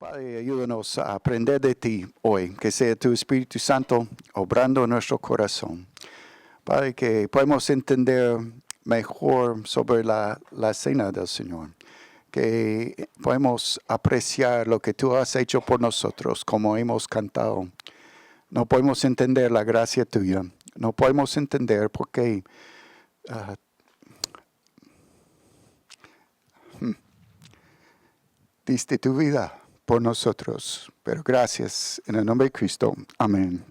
Padre, ayúdanos a aprender de ti hoy, que sea tu Espíritu Santo obrando en nuestro corazón. Padre, que podamos entender mejor sobre la cena del Señor, que podemos apreciar lo que tú has hecho por nosotros, como hemos cantado. No podemos entender la gracia tuya, no podemos entender por qué diste tu vida por nosotros. Pero gracias en el nombre de Cristo. Amén.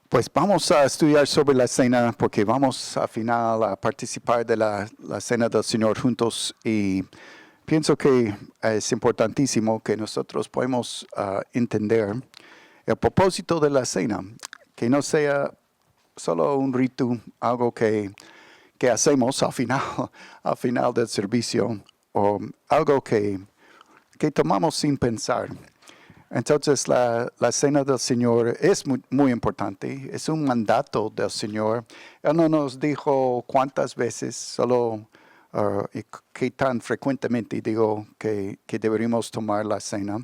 Pues vamos a estudiar sobre la cena porque vamos al final a participar de la cena del Señor juntos y pienso que es importantísimo que nosotros podamos entender el propósito de la cena, que no sea solo un rito, algo que hacemos al final del servicio o algo que tomamos sin pensar. Entonces la cena del Señor es muy importante, es un mandato del Señor. Él no nos dijo cuántas veces, solo y qué tan frecuentemente digo que deberíamos tomar la cena,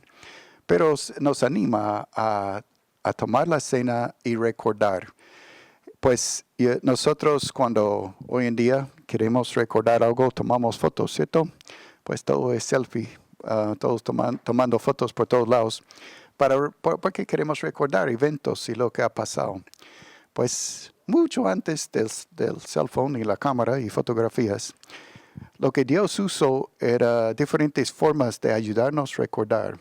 pero nos anima a tomar la cena y recordar. Pues nosotros cuando hoy en día queremos recordar algo, tomamos fotos, ¿cierto? Pues todo es selfie. Todos tomando fotos por todos lados, porque queremos recordar eventos y lo que ha pasado. Pues mucho antes del cell phone y la cámara y fotografías, lo que Dios usó era diferentes formas de ayudarnos a recordar.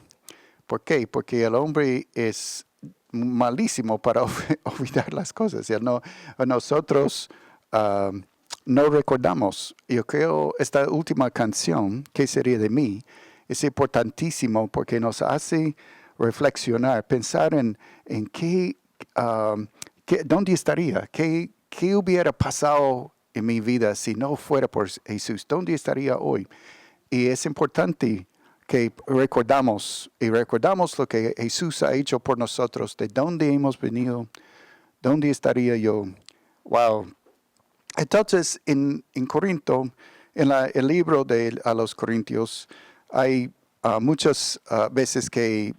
¿Por qué? Porque el hombre es malísimo para olvidar las cosas. Nosotros no recordamos. Yo creo esta última canción, ¿Qué sería de mí?, es importantísimo porque nos hace reflexionar, pensar en dónde estaría, qué hubiera pasado en mi vida si no fuera por Jesús, dónde estaría hoy. Y es importante que recordamos lo que Jesús ha hecho por nosotros, de dónde hemos venido, dónde estaría yo. Wow. Entonces, en Corinto, en el libro a los Corintios, hay muchas veces que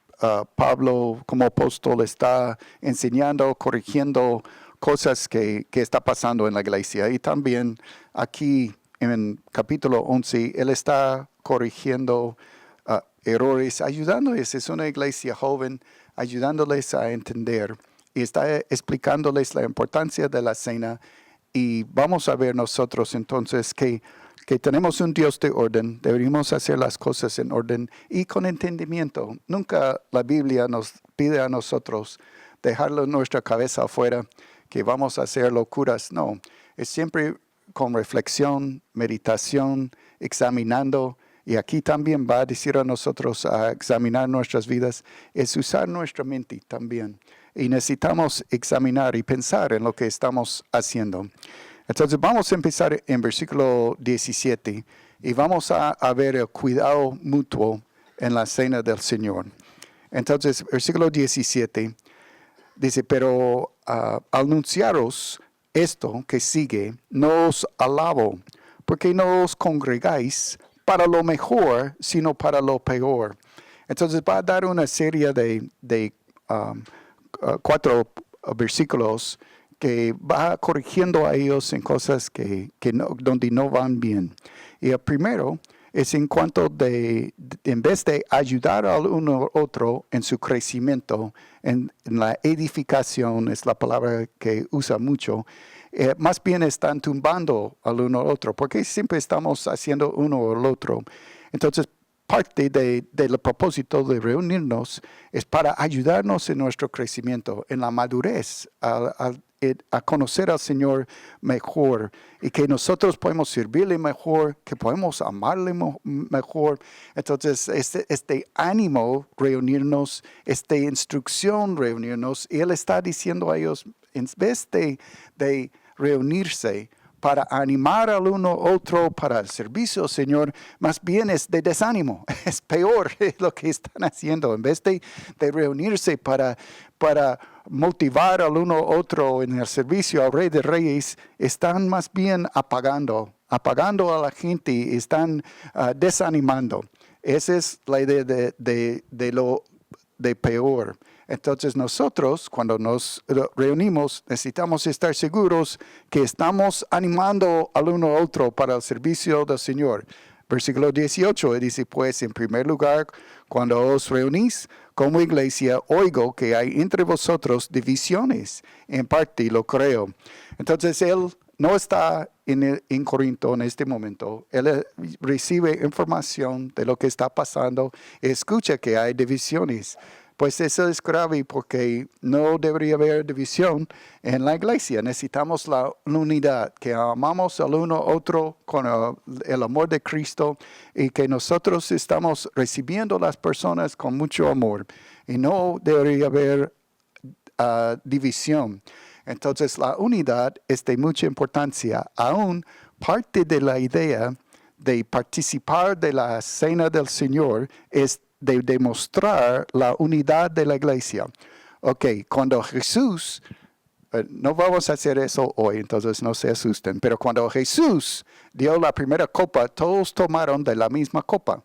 Pablo como apóstol está enseñando, corrigiendo cosas que está pasando en la iglesia. Y también aquí en capítulo 11, él está corrigiendo errores, ayudándoles. Es una iglesia joven, ayudándoles a entender. Y está explicándoles la importancia de la cena. Y vamos a ver nosotros entonces que tenemos un Dios de orden, deberíamos hacer las cosas en orden y con entendimiento. Nunca la Biblia nos pide a nosotros dejarlo en nuestra cabeza afuera, que vamos a hacer locuras. No, es siempre con reflexión, meditación, examinando. Y aquí también va a decir a nosotros a examinar nuestras vidas, es usar nuestra mente también. Y necesitamos examinar y pensar en lo que estamos haciendo. Entonces vamos a empezar en versículo 17 y vamos a ver el cuidado mutuo en la cena del Señor. Entonces, versículo 17 dice, pero al anunciaros esto que sigue, no os alabo, porque no os congregáis para lo mejor, sino para lo peor. Entonces va a dar una serie de 4 versículos que va corrigiendo a ellos en cosas donde no van bien. Y el primero es en cuanto en vez de ayudar al uno al otro en su crecimiento, en la edificación, es la palabra que usa mucho, más bien están tumbando al uno al otro, porque siempre estamos haciendo uno al otro. Entonces, parte del propósito de reunirnos es para ayudarnos en nuestro crecimiento, en la madurez, a conocer al Señor mejor y que nosotros podemos servirle mejor, que podemos amarle mejor. Entonces, este ánimo reunirnos, esta instrucción reunirnos, y Él está diciendo a ellos, en vez de reunirse para animar al uno otro para el servicio, Señor, más bien es de desánimo. Es peor lo que están haciendo. En vez de reunirse para motivar al uno otro en el servicio al Rey de Reyes, están más bien apagando a la gente y están desanimando. Esa es la idea de lo de peor. Entonces nosotros, cuando nos reunimos, necesitamos estar seguros que estamos animando al uno al otro para el servicio del Señor. Versículo 18 dice, pues, en primer lugar, cuando os reunís como iglesia, oigo que hay entre vosotros divisiones. En parte lo creo. Entonces, él no está en Corinto en este momento. Él recibe información de lo que está pasando. Escucha que hay divisiones. Pues eso es grave porque no debería haber división en la iglesia. Necesitamos la unidad, que amamos al uno al otro con el amor de Cristo y que nosotros estamos recibiendo a las personas con mucho amor. Y no debería haber división. Entonces la unidad es de mucha importancia. Aún parte de la idea de participar de la cena del Señor es de demostrar la unidad de la iglesia. Ok, cuando Jesús, no vamos a hacer eso hoy, entonces no se asusten, pero cuando Jesús dio la primera copa, todos tomaron de la misma copa.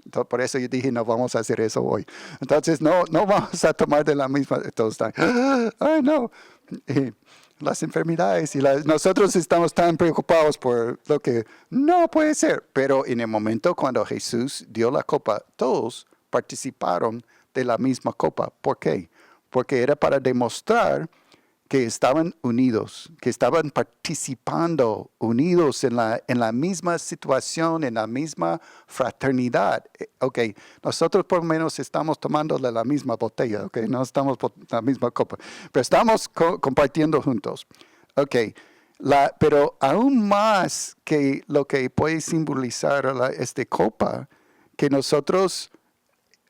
Entonces, por eso yo dije, no vamos a hacer eso hoy. Entonces, no vamos a tomar de la misma. Todos están, ay, no. Las enfermedades y nosotros estamos tan preocupados por lo que no puede ser. Pero en el momento cuando Jesús dio la copa, todos participaron de la misma copa. ¿Por qué? Porque era para demostrar que estaban unidos, que estaban participando, unidos en la misma situación, en la misma fraternidad. Ok, nosotros por lo menos estamos tomando de la misma botella, ok, no estamos por la misma copa, pero estamos compartiendo juntos. Ok, pero aún más que lo que puede simbolizar esta copa, que nosotros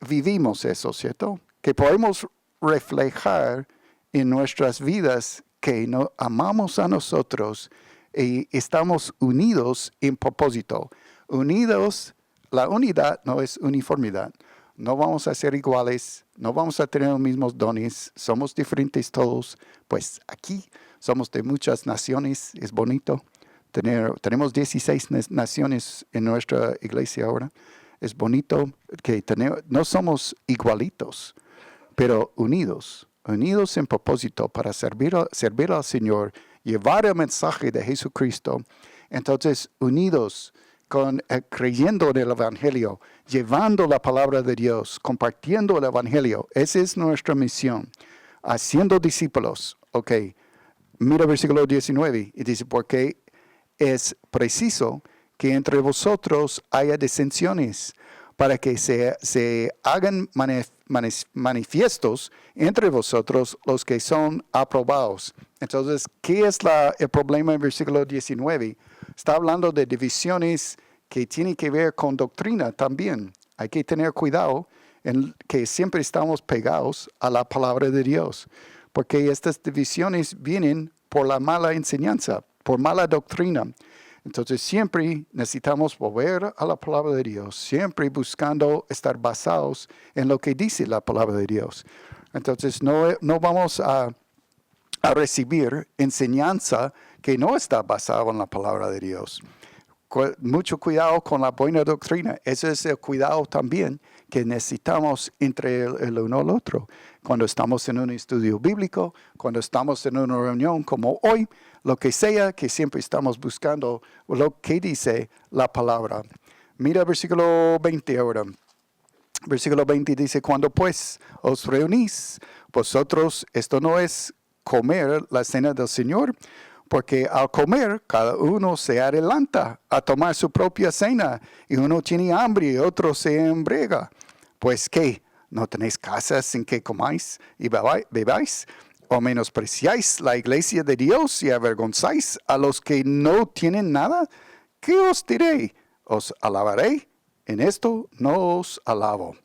vivimos eso, ¿cierto? Que podemos reflejar en nuestras vidas que no amamos a nosotros y estamos unidos en propósito. Unidos, la unidad no es uniformidad. No vamos a ser iguales, no vamos a tener los mismos dones, somos diferentes todos. Pues aquí somos de muchas naciones, es bonito. Tenemos 16 naciones en nuestra iglesia ahora. Es bonito que no somos igualitos, pero unidos en propósito para servir al Señor, llevar el mensaje de Jesucristo. Entonces, unidos creyendo en el Evangelio, llevando la palabra de Dios, compartiendo el Evangelio. Esa es nuestra misión. Haciendo discípulos. Ok, mira el versículo 19 y dice, porque es preciso que entre vosotros haya disensiones, para que se hagan manifiestos entre vosotros los que son aprobados. Entonces, ¿qué es el problema en versículo 19? Está hablando de divisiones que tienen que ver con doctrina también. Hay que tener cuidado en que siempre estamos pegados a la palabra de Dios, porque estas divisiones vienen por la mala enseñanza, por mala doctrina. Entonces siempre necesitamos volver a la palabra de Dios, siempre buscando estar basados en lo que dice la palabra de Dios. Entonces no vamos a recibir enseñanza que no está basada en la palabra de Dios. Mucho cuidado con la buena doctrina. Ese es el cuidado también que necesitamos entre el uno al otro. Cuando estamos en un estudio bíblico, cuando estamos en una reunión como hoy, lo que sea, que siempre estamos buscando lo que dice la palabra. Mira el versículo 20 ahora. Versículo 20 dice, cuando pues os reunís, vosotros, esto no es comer la cena del Señor, porque al comer cada uno se adelanta a tomar su propia cena, y uno tiene hambre y otro se embriaga. Pues ¿qué? ¿No tenéis casas en que comáis y bebáis? ¿O menospreciáis la iglesia de Dios y avergonzáis a los que no tienen nada? ¿Qué os diré? ¿Os alabaré? En esto no os alabo.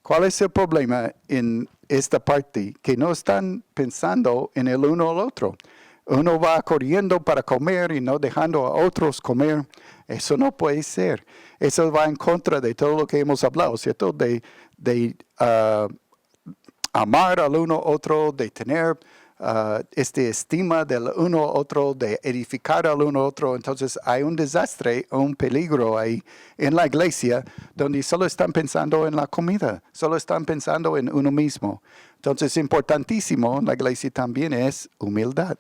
¿Cuál es el problema en esta parte? Que no están pensando en el uno al otro. Uno va corriendo para comer y no dejando a otros comer. Eso no puede ser. Eso va en contra de todo lo que hemos hablado, ¿cierto? De amar al uno al otro, de tener estima del uno a otro, de edificar al uno a otro. Entonces hay un desastre, un peligro ahí en la iglesia donde solo están pensando en la comida, solo están pensando en uno mismo. Entonces importantísimo en la iglesia también es humildad,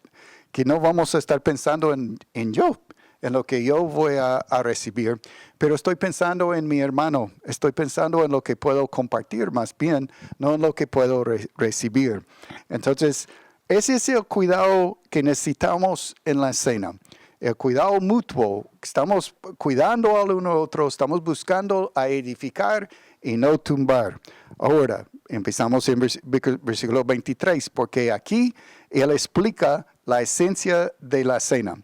que no vamos a estar pensando en yo, en lo que yo voy a recibir, pero estoy pensando en mi hermano, estoy pensando en lo que puedo compartir más bien, no en lo que puedo recibir. Entonces, ese es el cuidado que necesitamos en la cena, el cuidado mutuo. Estamos cuidando al uno al otro, estamos buscando a edificar y no tumbar. Ahora, empezamos en versículo 23, porque aquí él explica la esencia de la cena.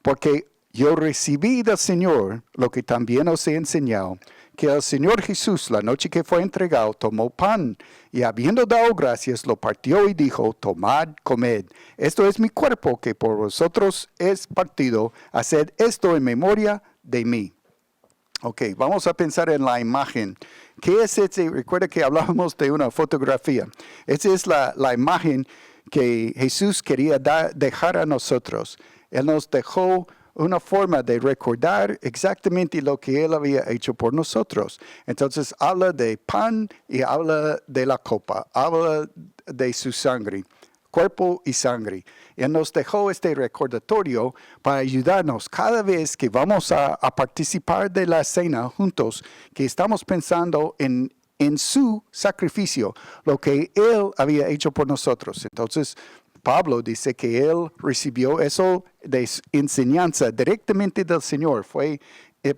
Porque yo recibí del Señor lo que también os he enseñado, que el Señor Jesús, la noche que fue entregado, tomó pan y habiendo dado gracias, lo partió y dijo, tomad, comed. Esto es mi cuerpo que por vosotros es partido. Haced esto en memoria de mí. Ok, vamos a pensar en la imagen. ¿Qué es ese? Recuerda que hablábamos de una fotografía. Esa es la imagen que Jesús quería dejar a nosotros. Él nos dejó una forma de recordar exactamente lo que Él había hecho por nosotros. Entonces habla de pan y habla de la copa, habla de su sangre, cuerpo y sangre. Él nos dejó este recordatorio para ayudarnos cada vez que vamos a participar de la cena juntos, que estamos pensando en su sacrificio, lo que Él había hecho por nosotros. Entonces, Pablo dice que él recibió eso de enseñanza directamente del Señor.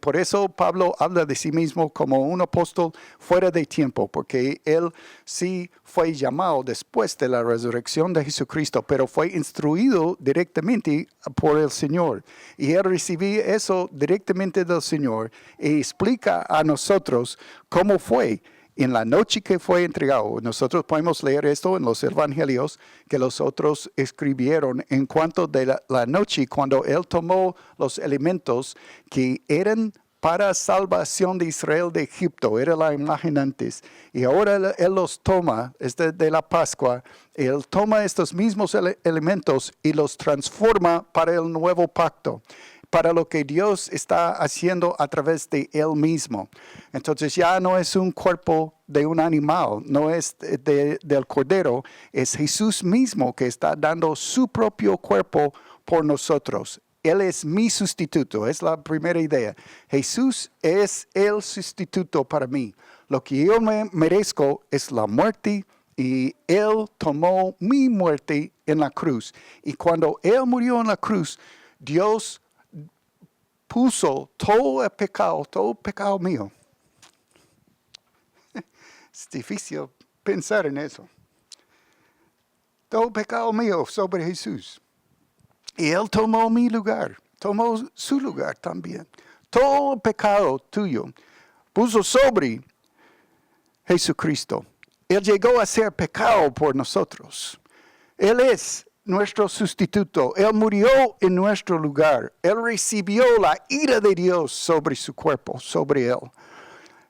Por eso Pablo habla de sí mismo como un apóstol fuera de tiempo, porque él sí fue llamado después de la resurrección de Jesucristo, pero fue instruido directamente por el Señor. Y él recibió eso directamente del Señor y explica a nosotros cómo fue. En la noche que fue entregado, nosotros podemos leer esto en los evangelios que los otros escribieron en cuanto de la noche cuando él tomó los elementos que eran para salvación de Israel de Egipto, era la imagen antes, y ahora él los toma, de la Pascua, él toma estos mismos elementos y los transforma para el nuevo pacto, para lo que Dios está haciendo a través de Él mismo. Entonces ya no es un cuerpo de un animal, no es del cordero, es Jesús mismo que está dando su propio cuerpo por nosotros. Él es mi sustituto, es la primera idea. Jesús es el sustituto para mí. Lo que yo me merezco es la muerte y Él tomó mi muerte en la cruz. Y cuando Él murió en la cruz, Dios puso todo el pecado mío. Es difícil pensar en eso. Todo el pecado mío sobre Jesús. Y Él tomó mi lugar, tomó su lugar también. Todo el pecado tuyo puso sobre Jesucristo. Él llegó a ser pecado por nosotros. Él es nuestro sustituto. Él murió en nuestro lugar. Él recibió la ira de Dios sobre su cuerpo, sobre Él.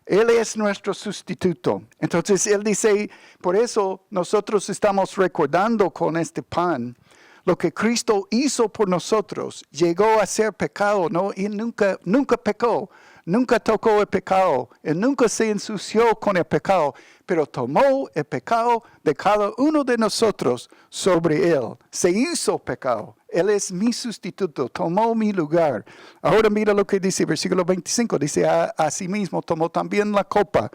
Él es nuestro sustituto. Entonces Él dice, por eso nosotros estamos recordando con este pan lo que Cristo hizo por nosotros. Llegó a ser pecado, ¿no? Y nunca pecó. Nunca tocó el pecado. Él nunca se ensució con el pecado, pero tomó el pecado de cada uno de nosotros sobre Él. Se hizo pecado. Él es mi sustituto, tomó mi lugar. Ahora mira lo que dice versículo 25. Dice, asimismo tomó también la copa.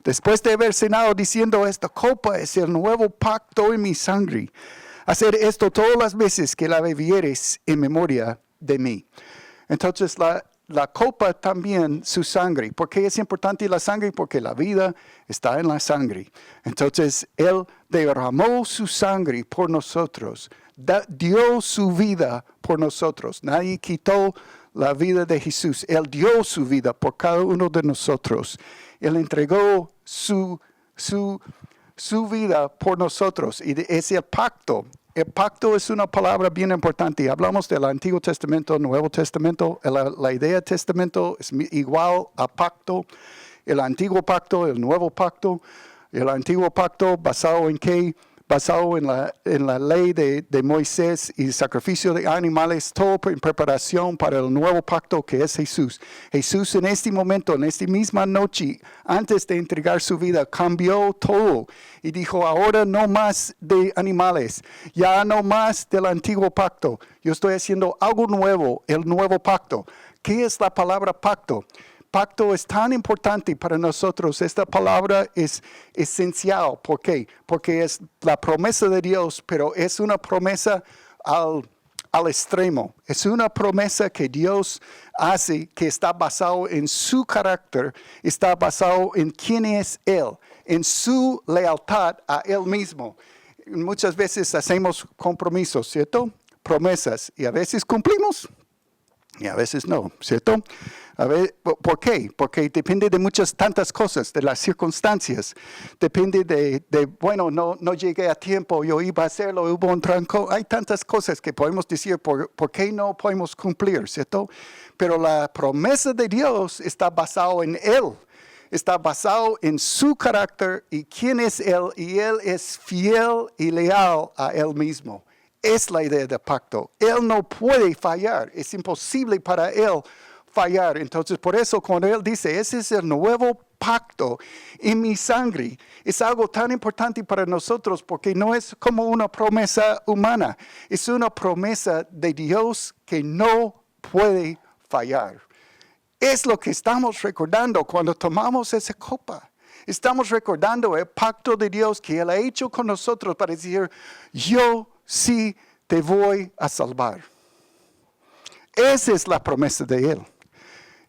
Después de haber cenado diciendo, esta copa es el nuevo pacto en mi sangre. Hacer esto todas las veces que la bebieres en memoria de mí. Entonces la copa también, su sangre. ¿Por qué es importante la sangre? Porque la vida está en la sangre. Entonces, Él derramó su sangre por nosotros. Dio su vida por nosotros. Nadie quitó la vida de Jesús. Él dio su vida por cada uno de nosotros. Él entregó su vida por nosotros. Y es el pacto. El pacto es una palabra bien importante. Hablamos del Antiguo Testamento, Nuevo Testamento. La idea de testamento es igual a pacto. El Antiguo Pacto, el Nuevo Pacto. El Antiguo Pacto basado en qué? basado en la ley de Moisés y sacrificio de animales, todo en preparación para el nuevo pacto que es Jesús. Jesús en este momento, en esta misma noche, antes de entregar su vida, cambió todo y dijo, ahora no más de animales, ya no más del antiguo pacto. Yo estoy haciendo algo nuevo, el nuevo pacto. ¿Qué es la palabra pacto? Pacto es tan importante para nosotros. Esta palabra es esencial. ¿Por qué? Porque es la promesa de Dios, pero es una promesa al extremo. Es una promesa que Dios hace que está basado en su carácter, está basado en quién es Él, en su lealtad a Él mismo. Muchas veces hacemos compromisos, ¿cierto? Promesas, y a veces cumplimos y a veces no, ¿cierto? A ver, ¿por qué? Porque depende de tantas cosas, de las circunstancias. Depende bueno, no llegué a tiempo, yo iba a hacerlo, hubo un tranco. Hay tantas cosas que podemos decir, ¿por qué no podemos cumplir, cierto? Pero la promesa de Dios está basada en Él. Está basado en su carácter y quién es Él. Y Él es fiel y leal a Él mismo. Es la idea de pacto. Él no puede fallar. Es imposible para Él fallar. Entonces, por eso cuando Él dice, ese es el nuevo pacto en mi sangre, es algo tan importante para nosotros porque no es como una promesa humana. Es una promesa de Dios que no puede fallar. Es lo que estamos recordando cuando tomamos esa copa. Estamos recordando el pacto de Dios que Él ha hecho con nosotros para decir, yo sí te voy a salvar. Esa es la promesa de Él.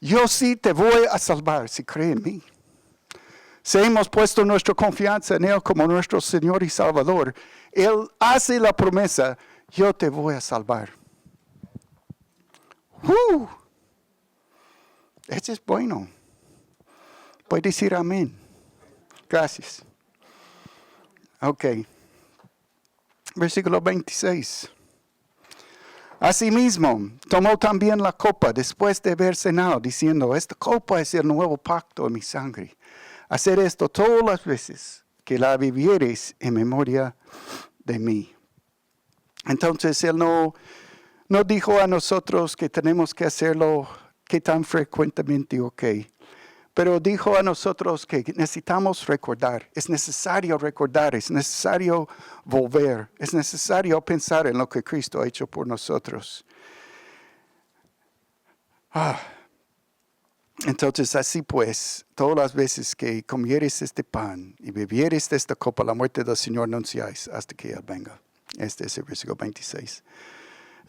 Yo sí te voy a salvar si crees en mí. Si hemos puesto nuestra confianza en Él como nuestro Señor y Salvador, Él hace la promesa, yo te voy a salvar. Eso es bueno. Puedes decir amén. Gracias. Ok. Versículo 26. Asimismo, tomó también la copa después de haber cenado, diciendo, esta copa es el nuevo pacto en mi sangre. Hacer esto todas las veces que la bebiereis en memoria de mí. Entonces, Él no dijo a nosotros que tenemos que hacerlo, que tan frecuentemente, ok. Pero dijo a nosotros que necesitamos recordar, es necesario recordar, es necesario volver, es necesario pensar en lo que Cristo ha hecho por nosotros. Entonces así pues, todas las veces que comieres este pan y bebieres de esta copa, la muerte del Señor anunciáis hasta que Él venga. Este es el versículo 26.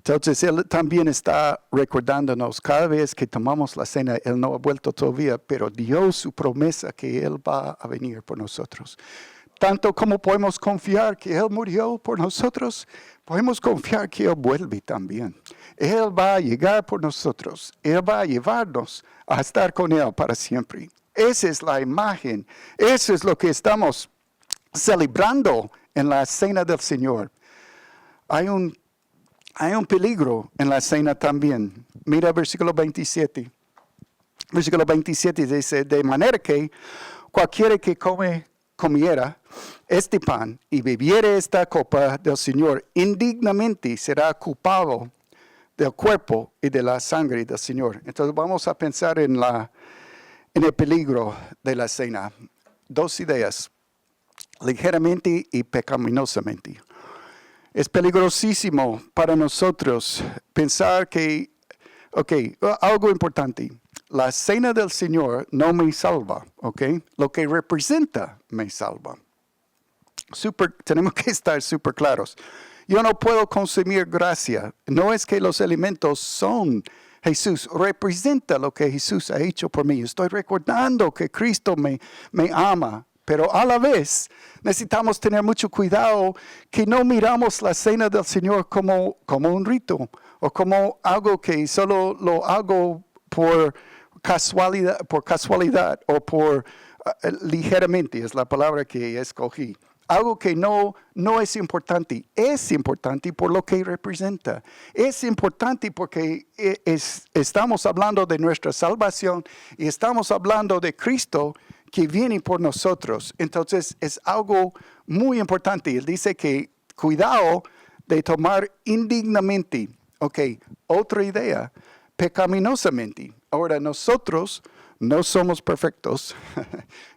Entonces, Él también está recordándonos, cada vez que tomamos la cena, Él no ha vuelto todavía, pero dio su promesa que Él va a venir por nosotros. Tanto como podemos confiar que Él murió por nosotros, podemos confiar que Él vuelve también. Él va a llegar por nosotros. Él va a llevarnos a estar con Él para siempre. Esa es la imagen. Eso es lo que estamos celebrando en la cena del Señor. Hay un peligro en la cena también. Mira el versículo 27. Versículo 27 dice, de manera que cualquiera que comiera este pan y bebiere esta copa del Señor, indignamente será culpado del cuerpo y de la sangre del Señor. Entonces vamos a pensar en el peligro de la cena. Dos ideas, ligeramente y pecaminosamente. Es peligrosísimo para nosotros pensar que, algo importante, la cena del Señor no me salva, lo que representa me salva. Tenemos que estar súper claros. Yo no puedo consumir gracia. No es que los alimentos son Jesús, representa lo que Jesús ha hecho por mí. Estoy recordando que Cristo me ama. Pero a la vez necesitamos tener mucho cuidado que no miramos la cena del Señor como un rito o como algo que solo lo hago por casualidad o por ligeramente, es la palabra que escogí. Algo que no es importante. Es importante por lo que representa. Es importante porque estamos hablando de nuestra salvación y estamos hablando de Cristo que viene por nosotros. Entonces es algo muy importante. Él dice que cuidado de tomar indignamente. Ok, otra idea, pecaminosamente. Ahora nosotros no somos perfectos.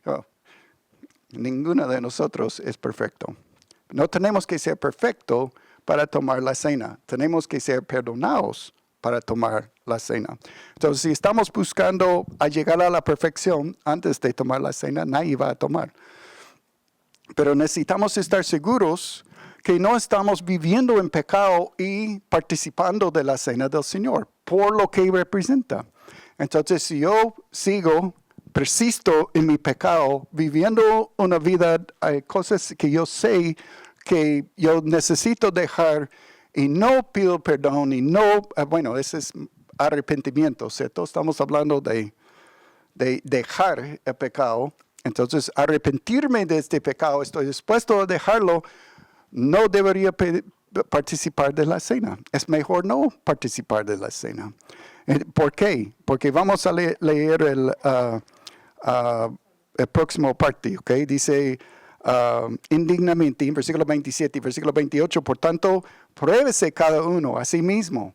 Oh, ninguno de nosotros es perfecto. No tenemos que ser perfectos para tomar la cena. Tenemos que ser perdonados para tomar la cena. Entonces, si estamos buscando a llegar a la perfección antes de tomar la cena, nadie va a tomar. Pero necesitamos estar seguros que no estamos viviendo en pecado y participando de la cena del Señor, por lo que representa. Entonces, si yo persisto en mi pecado, viviendo una vida, hay cosas que yo sé que yo necesito dejar y no pido perdón y no, bueno, ese es arrepentimiento, ¿cierto? Estamos hablando de dejar el pecado. Entonces, arrepentirme de este pecado, estoy dispuesto a dejarlo, no debería participar de la cena. Es mejor no participar de la cena. ¿Por qué? Porque vamos a leer el próximo parte, ¿ok? Dice indignamente, en versículo 27 y versículo 28, por tanto, pruébese cada uno a sí mismo,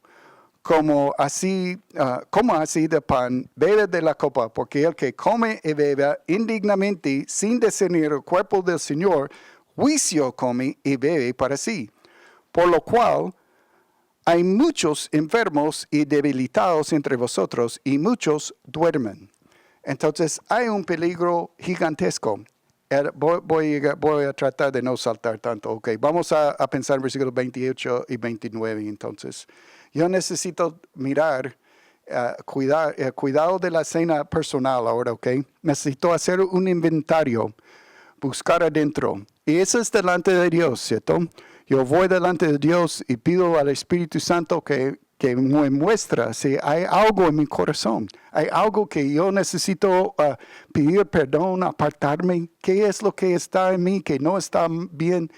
como así de pan, bebe de la copa, porque el que come y bebe indignamente, sin discernir el cuerpo del Señor, juicio come y bebe para sí. Por lo cual, hay muchos enfermos y debilitados entre vosotros, y muchos duermen. Entonces, hay un peligro gigantesco. Voy a tratar de no saltar tanto. Okay, vamos a pensar en versículos 28 y 29. Entonces, yo necesito mirar, cuidado de la cena personal ahora, ¿ok? Necesito hacer un inventario, buscar adentro. Y eso es delante de Dios, ¿cierto? Yo voy delante de Dios y pido al Espíritu Santo que me muestra si hay algo en mi corazón. Hay algo que yo necesito pedir perdón, apartarme. ¿Qué es lo que está en mí que no está bien?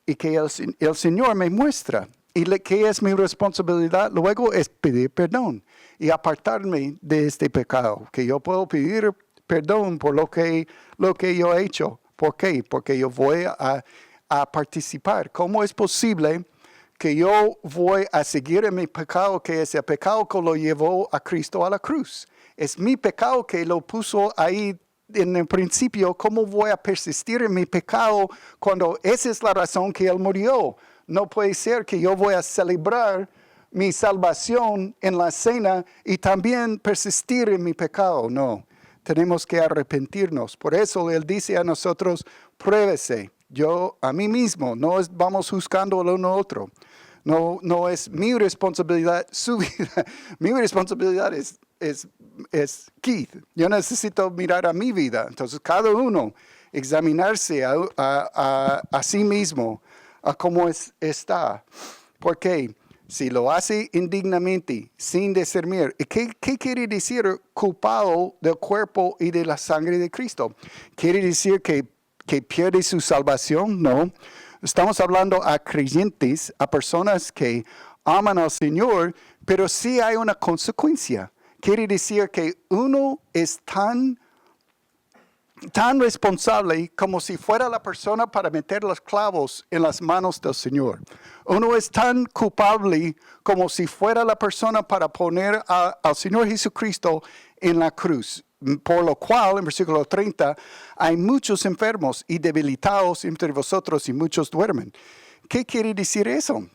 Y que el Señor me muestra. ¿Y qué es mi responsabilidad? Luego es pedir perdón y apartarme de este pecado. Que yo puedo pedir perdón por lo que yo he hecho. ¿Por qué? Porque yo voy a participar. ¿Cómo es posible que yo voy a seguir en mi pecado, que es el pecado que lo llevó a Cristo a la cruz? Es mi pecado que lo puso ahí en el principio. ¿Cómo voy a persistir en mi pecado cuando esa es la razón que Él murió? No puede ser que yo voy a celebrar mi salvación en la cena y también persistir en mi pecado. No, tenemos que arrepentirnos. Por eso Él dice a nosotros, pruébese. Yo a mí mismo, no vamos juzgando el uno al otro. No es mi responsabilidad, su vida. Mi responsabilidad es Keith. Yo necesito mirar a mi vida. Entonces, cada uno examinarse a sí mismo, a cómo está. Porque si lo hace indignamente, sin discernir, ¿qué quiere decir culpado del cuerpo y de la sangre de Cristo? ¿Quiere decir que pierde su salvación? No. Estamos hablando a creyentes, a personas que aman al Señor, pero sí hay una consecuencia. Quiere decir que uno es tan responsable como si fuera la persona para meter los clavos en las manos del Señor. Uno es tan culpable como si fuera la persona para poner al Señor Jesucristo en la cruz. Por lo cual, en versículo 30, hay muchos enfermos y debilitados entre vosotros y muchos duermen. ¿Qué quiere decir eso?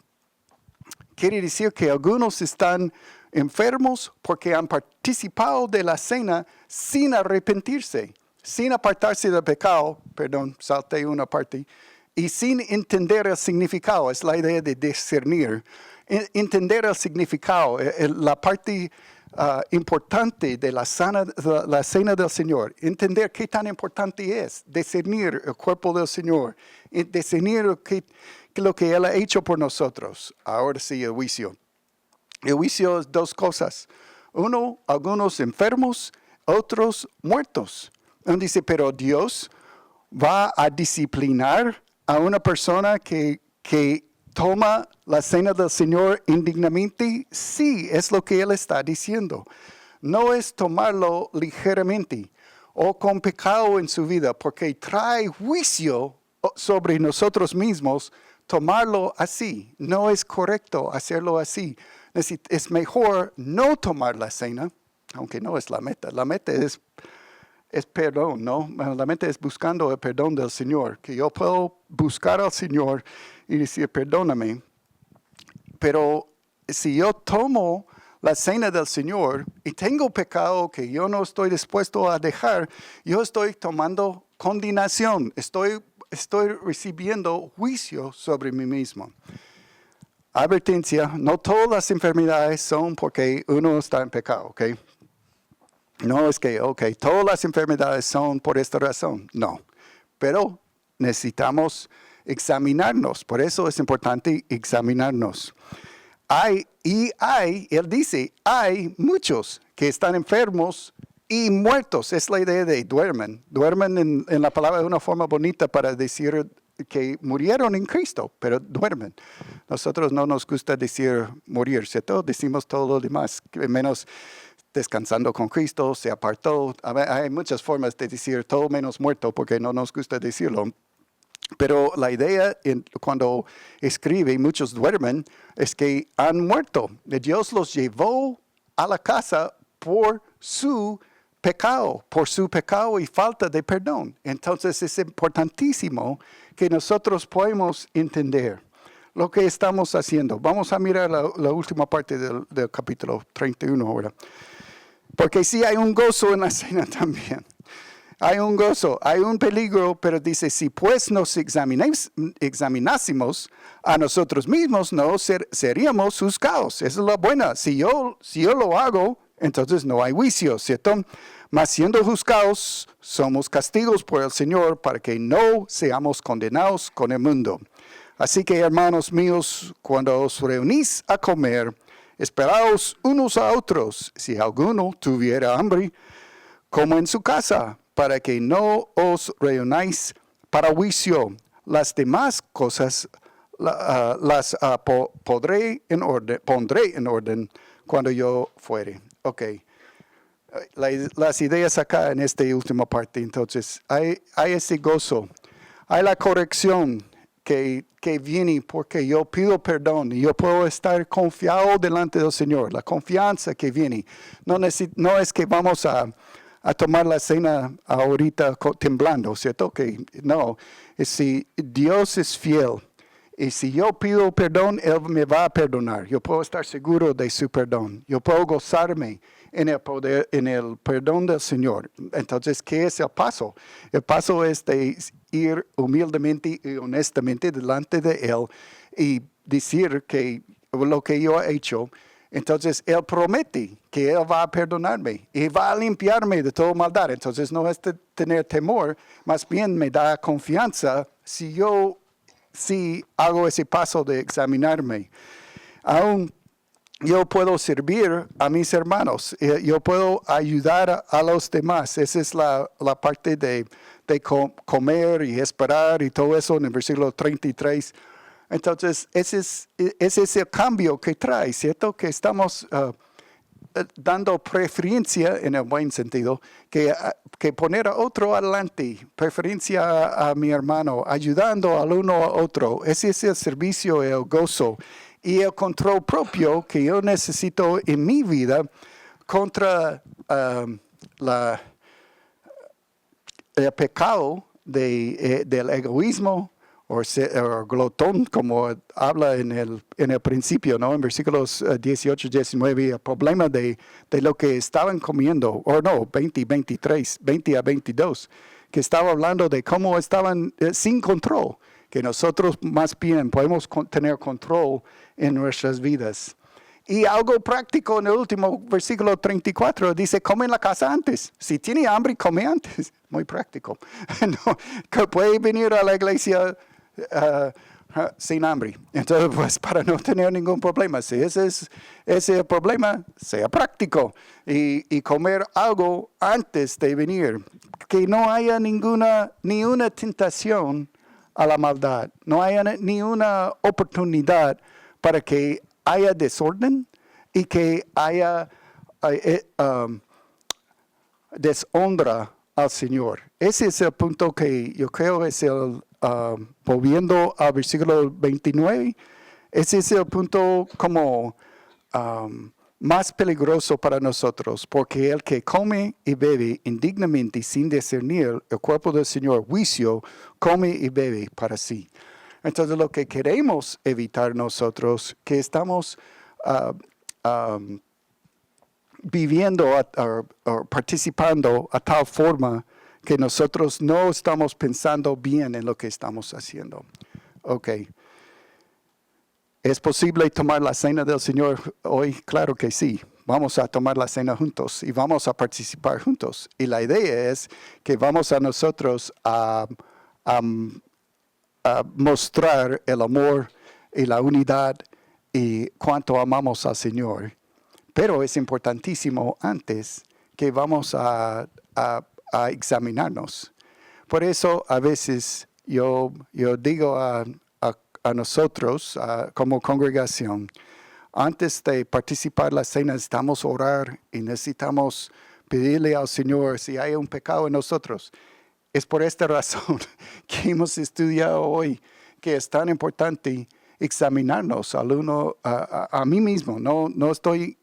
Quiere decir que algunos están enfermos porque han participado de la cena sin arrepentirse, sin apartarse del pecado, salté una parte, y sin entender el significado. Es la idea de discernir. Entender el significado, la parte importante de la cena del Señor. Entender qué tan importante es discernir el cuerpo del Señor, discernir lo que Él ha hecho por nosotros. Ahora sí, el juicio. El juicio es dos cosas. Uno, algunos enfermos, otros muertos. Uno dice, pero Dios va a disciplinar a una persona que toma la cena del Señor indignamente. Sí, es lo que Él está diciendo. No es tomarlo ligeramente. o con pecado en su vida, porque trae juicio sobre nosotros mismos, tomarlo así. No es correcto hacerlo así. Es mejor no tomar la cena, aunque no es la meta. La meta es perdón, ¿no? La meta es buscando el perdón del Señor, que yo puedo buscar al Señor y decir, perdóname. Pero si yo tomo la cena del Señor y tengo pecado que yo no estoy dispuesto a dejar, yo estoy tomando condenación, estoy recibiendo juicio sobre mí mismo. Advertencia, no todas las enfermedades son porque uno está en pecado, ¿ok? No es que, todas las enfermedades son por esta razón, no. Pero necesitamos examinarnos, por eso es importante examinarnos. Él dice, hay muchos que están enfermos y muertos. Es la idea de duermen. Duermen en la palabra de una forma bonita para decir que murieron en Cristo, pero duermen. Nosotros no nos gusta decir morir, ¿cierto? Decimos todo lo demás, menos descansando con Cristo, se apartó. Hay muchas formas de decir todo menos muerto porque no nos gusta decirlo. Pero la idea cuando escribe, muchos duermen, es que han muerto. Dios los llevó a la casa por su pecado y falta de perdón. Entonces es importantísimo que nosotros podamos entender lo que estamos haciendo. Vamos a mirar la última parte del capítulo 31 ahora. Porque sí hay un gozo en la cena también. Hay un gozo, hay un peligro, pero dice, si pues nos examinásemos a nosotros mismos, no seríamos juzgados. Esa es la buena. Si yo lo hago, entonces no hay juicio, ¿cierto? Mas siendo juzgados, somos castigos por el Señor para que no seamos condenados con el mundo. Así que, hermanos míos, cuando os reunís a comer, esperaos unos a otros. Si alguno tuviera hambre, como en su casa, para que no os reunáis para juicio. Las demás cosas pondré en orden cuando yo fuere. Ok. Las ideas acá en esta última parte, entonces, hay ese gozo. Hay la corrección que viene porque yo pido perdón y yo puedo estar confiado delante del Señor. La confianza que viene. No es que vamos a tomar la cena ahorita temblando, ¿cierto? Que no, si Dios es fiel y si yo pido perdón, Él me va a perdonar. Yo puedo estar seguro de su perdón. Yo puedo gozarme en el perdón del Señor. Entonces, ¿qué es el paso? El paso es de ir humildemente y honestamente delante de Él y decir que lo que yo he hecho. Entonces, Él promete que Él va a perdonarme y va a limpiarme de toda maldad. Entonces, no es de tener temor, más bien me da confianza si hago ese paso de examinarme. Aún yo puedo servir a mis hermanos, yo puedo ayudar a los demás. Esa es la parte de comer y esperar y todo eso en el versículo 33. Entonces, ese es el cambio que trae, ¿cierto? Que estamos dando preferencia, en el buen sentido, que poner a otro adelante, preferencia a mi hermano, ayudando al uno a otro. Ese es el servicio, el gozo y el control propio que yo necesito en mi vida contra el pecado del egoísmo, o glotón, como habla en el principio, ¿no? En versículos 18, 19, el problema de lo que estaban comiendo, 20 a 22, que estaba hablando de cómo estaban sin control, que nosotros más bien podemos tener control en nuestras vidas. Y algo práctico en el último versículo 34 dice, come en la casa antes. Si tiene hambre, come antes. Muy práctico. No, que puede venir a la iglesia sin hambre. Entonces, pues, para no tener ningún problema, si ese es el problema, sea práctico y comer algo antes de venir. Que no haya ni una tentación a la maldad. No haya ni una oportunidad para que haya desorden y que haya deshonra al Señor. Ese es el punto que yo creo es el, volviendo al versículo 29, ese es el punto como más peligroso para nosotros, porque el que come y bebe indignamente sin discernir el cuerpo del Señor, juicio, come y bebe para sí. Entonces lo que queremos evitar nosotros, que estamos viviendo o participando a tal forma que nosotros no estamos pensando bien en lo que estamos haciendo. Ok. ¿Es posible tomar la cena del Señor hoy? Claro que sí. Vamos a tomar la cena juntos y vamos a participar juntos. Y la idea es que vamos a nosotros a mostrar el amor y la unidad y cuánto amamos al Señor. Pero es importantísimo antes que vamos a examinarnos. Por eso a veces yo digo a nosotros como congregación, antes de participar en la cena necesitamos orar y necesitamos pedirle al Señor si hay un pecado en nosotros. Es por esta razón que hemos estudiado hoy que es tan importante examinarnos al uno, a mí mismo. No estoy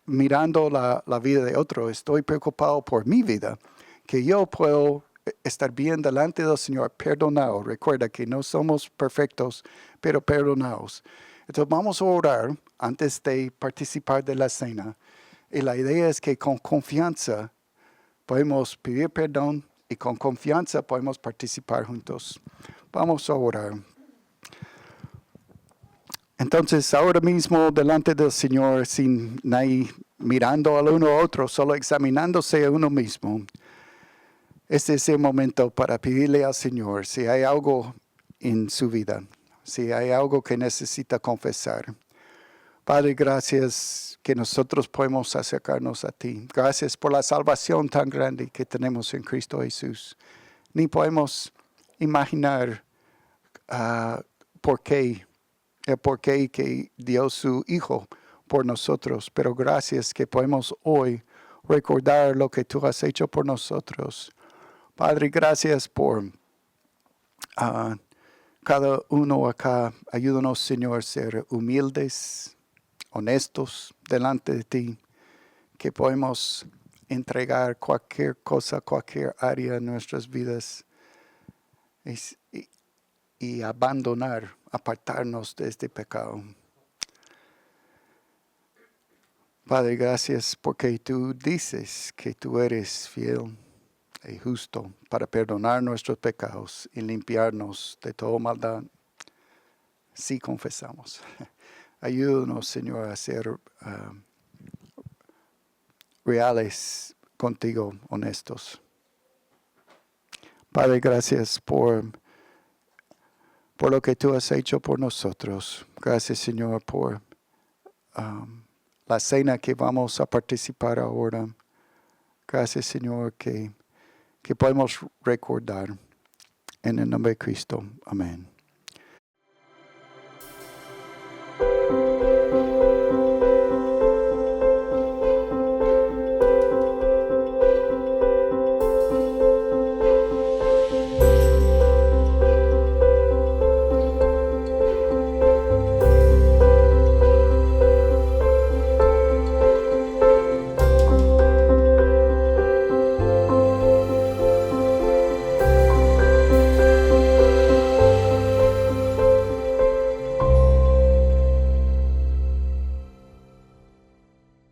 mirando la vida de otro, estoy preocupado por mi vida, que yo puedo estar bien delante del Señor, perdonado. Recuerda que no somos perfectos, pero perdonados. Entonces vamos a orar antes de participar de la cena. Y la idea es que con confianza podemos pedir perdón y con confianza podemos participar juntos. Vamos a orar. Entonces, ahora mismo, delante del Señor, sin nadie mirando al uno a otro, solo examinándose a uno mismo, este es el momento para pedirle al Señor si hay algo en su vida, si hay algo que necesita confesar. Padre, gracias que nosotros podemos acercarnos a ti. Gracias por la salvación tan grande que tenemos en Cristo Jesús. Ni podemos imaginar por qué que dio su Hijo por nosotros, pero gracias que podemos hoy recordar lo que tú has hecho por nosotros. Padre, gracias por cada uno acá. Ayúdanos, Señor, a ser humildes, honestos delante de ti, que podemos entregar cualquier cosa, cualquier área de nuestras vidas y abandonar, apartarnos de este pecado. Padre, gracias porque tú dices que tú eres fiel y justo para perdonar nuestros pecados y limpiarnos de toda maldad si confesamos. Ayúdanos, Señor, a ser reales contigo, honestos. Padre, gracias por lo que tú has hecho por nosotros. Gracias, Señor, por la cena que vamos a participar ahora. Gracias, Señor, que podemos recordar. En el nombre de Cristo. Amén.